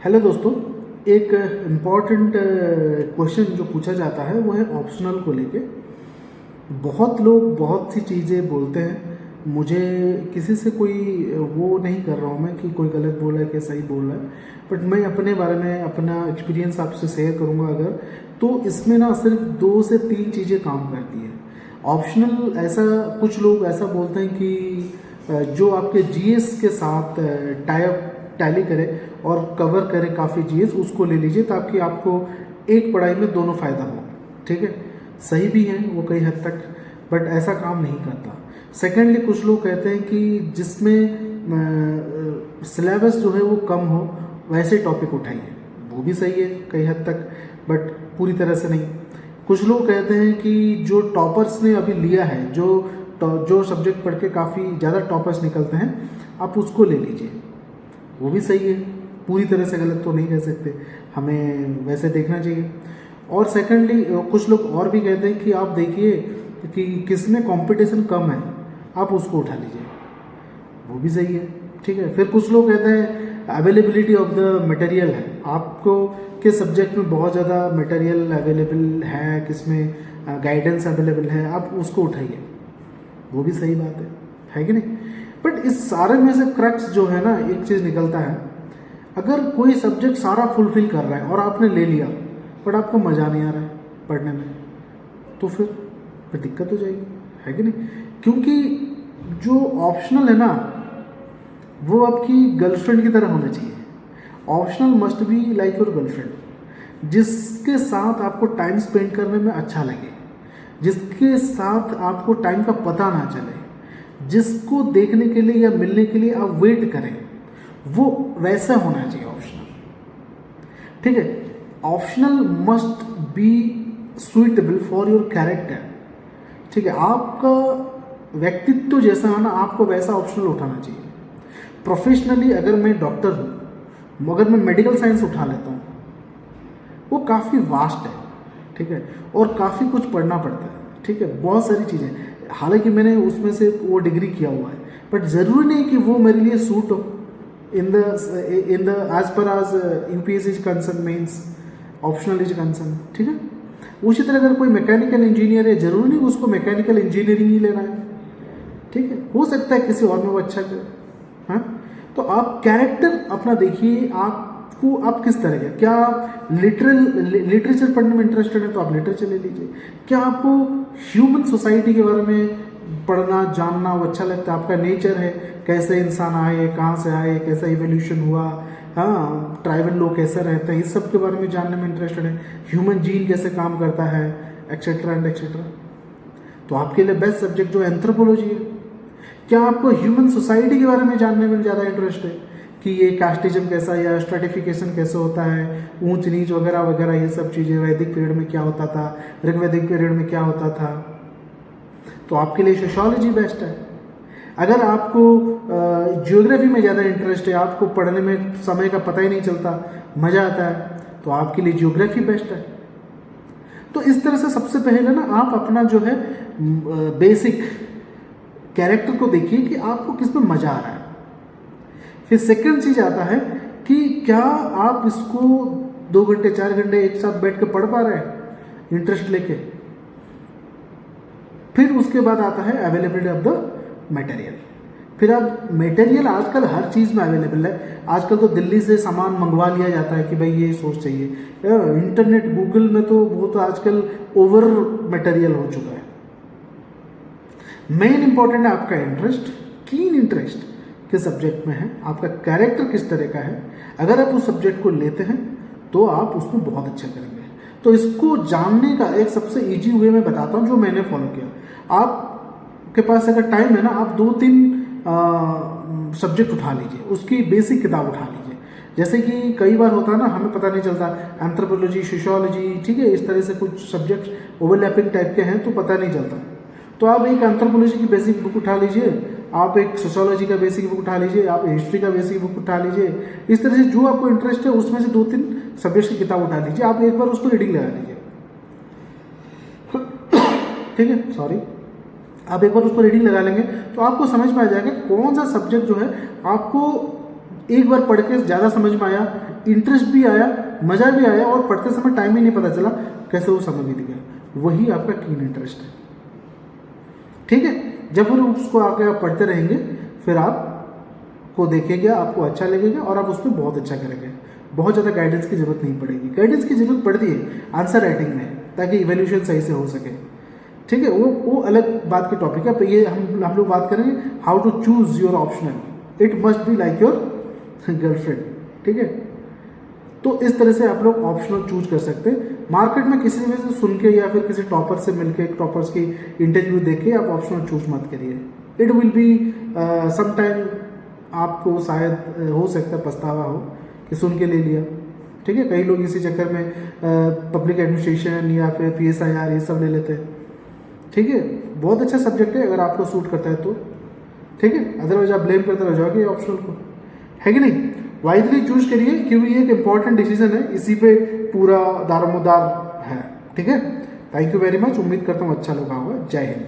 Hello दोस्तों, एक important question जो पूछा जाता है वो है ऑप्शनल को लेके। बहुत लोग बहुत सी चीज़ें बोलते हैं। मुझे किसी से कोई वो नहीं कर रहा हूँ मैं कि कोई गलत बोल रहा है कि सही बोल रहा है, बट मैं अपने बारे में अपना एक्सपीरियंस आपसे शेयर करूँगा अगर, तो इसमें ना सिर्फ 2 से 3 चीज़ें काम करती है। ऑप्शनल ऐसा कुछ लोग ऐसा बोलते हैं कि जो आपके जीएस के साथ टाइप टैली करे और कवर करे काफ़ी जीएस, उसको ले लीजिए ताकि आपको एक पढ़ाई में दोनों फ़ायदा हो। ठीक है, सही भी है वो कई हद तक, बट ऐसा काम नहीं करता। सेकेंडली, कुछ लोग कहते हैं कि जिसमें सिलेबस जो है वो कम हो वैसे टॉपिक उठाइए, वो भी सही है कई हद तक, बट पूरी तरह से नहीं। कुछ लोग कहते हैं कि जो टॉपर्स ने अभी लिया है, जो सब्जेक्ट पढ़ के काफ़ी ज़्यादा टॉपर्स निकलते हैं, आप उसको ले लीजिए, वो भी सही है। पूरी तरह से गलत तो नहीं कह सकते, हमें वैसे देखना चाहिए। और सेकेंडली, कुछ लोग और भी कहते हैं कि आप देखिए कि किसमें कंपटीशन कम है, आप उसको उठा लीजिए, वो भी सही है। ठीक है, फिर कुछ लोग कहते हैं अवेलेबिलिटी ऑफ द मटेरियल है, आपको किस सब्जेक्ट में बहुत ज़्यादा मटेरियल अवेलेबल है, किसमें गाइडेंस अवेलेबल है, आप उसको उठाइए, वो भी सही बात है कि नहीं। बट इस सारे में से क्रक्स जो है ना, एक चीज़ निकलता है, अगर कोई सब्जेक्ट सारा फुलफिल कर रहा है और आपने ले लिया बट आपको मज़ा नहीं आ रहा है पढ़ने में, तो फिर दिक्कत हो जाएगी, है कि नहीं। क्योंकि जो ऑप्शनल है ना, वो आपकी गर्लफ्रेंड की तरह होना चाहिए। Optional must be like your girlfriend, जिसके साथ आपको टाइम स्पेंड करने में अच्छा लगे, जिसके साथ आपको टाइम का पता ना चले, जिसको देखने के लिए या मिलने के लिए आप वेट करें, वो वैसा होना चाहिए ऑप्शनल। ठीक है, optional must be suitable for your character. ठीक है, आपका व्यक्तित्व जैसा है ना, आपको वैसा ऑप्शनल उठाना चाहिए। प्रोफेशनली अगर मैं डॉक्टर हूँ, मगर मैं मेडिकल साइंस उठा लेता हूँ, वो काफ़ी वास्ट है। ठीक है, और काफ़ी कुछ पढ़ना पड़ता है। ठीक है, बहुत सारी चीज़ें, हालांकि मैंने उसमें से वो डिग्री किया हुआ है, बट ज़रूरी नहीं कि वो मेरे लिए सूट हो इन द एज पर आज UPSC is concern, means optional is concern. ठीक है, उसी तरह अगर कोई मैकेनिकल इंजीनियर है, जरूरी नहीं उसको मैकेनिकल इंजीनियरिंग ही लेना है। ठीक है, हो सकता है किसी और में वो अच्छा करे। हाँ, तो आप कैरेक्टर अपना देखिए, आप किस तरह के, क्या आप लिटरेचर पढ़ने में इंटरेस्टेड है तो आप लिटरेचर ले लीजिए। क्या आपको ह्यूमन सोसाइटी के बारे में पढ़ना जानना वो अच्छा लगता है, आपका नेचर है, कैसे इंसान आए, कहाँ से आए, कैसा इवोल्यूशन हुआ, हाँ, ट्राइबल लोग कैसे रहते हैं, इस सब के बारे में जानने में इंटरेस्टेड है, ह्यूमन जीन कैसे काम करता है, एक्सेट्रा एंड एक्सेट्रा, तो आपके लिए बेस्ट सब्जेक्ट जो एंथ्रोपोलॉजी है। क्या आपको ह्यूमन सोसाइटी के बारे में जानने में ज़्यादा इंटरेस्ट है कि ये कास्टिज्म कैसा या स्ट्रेटिफिकेशन कैसे होता है, ऊंच नीच वगैरह वगैरह, ये सब चीज़ें वैदिक पीरियड में क्या होता था, ऋग्वैदिक पीरियड में क्या होता था, तो आपके लिए सोशियोलॉजी बेस्ट है। अगर आपको ज्योग्राफी में ज़्यादा इंटरेस्ट है, आपको पढ़ने में समय का पता ही नहीं चलता, मज़ा आता है, तो आपके लिए ज्योग्राफी बेस्ट है। तो इस तरह से सबसे पहले ना आप अपना जो है बेसिक कैरेक्टर को देखिए कि आपको किस में मज़ा आ रहा है। फिर सेकंड चीज़ आता है कि क्या आप इसको 2 घंटे 4 घंटे एक साथ बैठ के पढ़ पा रहे हैं इंटरेस्ट लेके। फिर उसके बाद आता है अवेलेबिलिटी ऑफ द मटेरियल। फिर अब मटेरियल आजकल हर चीज़ में अवेलेबल है। आजकल तो दिल्ली से सामान मंगवा लिया जाता है कि भाई ये सोच चाहिए, इंटरनेट गूगल में तो वो तो आजकल ओवर मटेरियल हो चुका है। मेन इंपॉर्टेंट है आपका इंटरेस्ट, कीन इंटरेस्ट किस सब्जेक्ट में है, आपका कैरेक्टर किस तरह का है। अगर आप उस सब्जेक्ट को लेते हैं तो आप उसमें बहुत अच्छा करेंगे। तो इसको जानने का एक सबसे इजी वे मैं बताता हूँ जो मैंने फॉलो किया। आपके पास अगर टाइम है ना, आप 2-3 सब्जेक्ट उठा लीजिए, उसकी बेसिक किताब उठा लीजिए। जैसे कि कई बार होता है ना, हमें पता नहीं चलता, एंथ्रोपोलॉजी, सोशियोलॉजी, ठीक है, इस तरह से कुछ सब्जेक्ट ओवरलैपिंग टाइप के हैं तो पता नहीं चलता। तो आप एक एंथ्रोपोलॉजी की बेसिक बुक उठा लीजिए, आप एक सोशियोलॉजी का बेसिक बुक उठा लीजिए, आप हिस्ट्री का बेसिक बुक उठा लीजिए। इस तरह से जो आपको इंटरेस्ट है उसमें से 2-3 सब्जेक्ट की किताब उठा लीजिए, आप एक बार उसको रीडिंग लगा लीजिए। ठीक है, सॉरी, आप एक बार उसको रीडिंग लगा लेंगे तो आपको समझ में आ जाएगा कौन सा सब्जेक्ट जो है आपको एक बार पढ़ के ज़्यादा समझ में आया, इंटरेस्ट भी आया, मज़ा भी आया और पढ़ते समय टाइम ही नहीं पता चला कैसे वो समय बीत गया, वही आपका कीन इंटरेस्ट है। ठीक है, जब फिर उसको आगे आप पढ़ते रहेंगे फिर आपको देखेंगे, आपको अच्छा लगेगा और आप उसमें बहुत अच्छा करेंगे। बहुत ज़्यादा गाइडेंस की जरूरत नहीं पड़ेगी। गाइडेंस की जरूरत पड़ती है आंसर राइटिंग में, ताकि इवैल्यूएशन सही से हो सके। ठीक है, वो अलग बात की टॉपिक है। पर ये हम लोग बात करेंगे how to choose your optional. It must be like your girlfriend. ठीक है, तो इस तरह से आप लोग ऑप्शनल चूज कर सकते हैं। मार्केट में किसी भी से सुन के या फिर किसी टॉपर से मिलके, टॉपर्स की इंटरव्यू देख के आप ऑप्शनल चूज मत करिए। इट विल बी समटाइम आपको शायद हो सकता है पछतावा हो कि सुन के ले लिया। ठीक है, कई लोग इसी चक्कर में पब्लिक एडमिनिस्ट्रेशन या फिर PSIR ये सब ले लेते हैं। ठीक है, बहुत अच्छा सब्जेक्ट है अगर आपको सूट करता है तो। ठीक है, अदरवाइज आप ब्लेम करते रह जाओगे ऑप्शनल को, है कि नहीं। वाइजली चूज करिए क्योंकि ये एक इंपॉर्टेंट डिसीजन है, इसी पे पूरा दारोमदार है। ठीक है, थैंक यू वेरी मच। उम्मीद करता हूँ अच्छा लगा होगा। जय हिंद।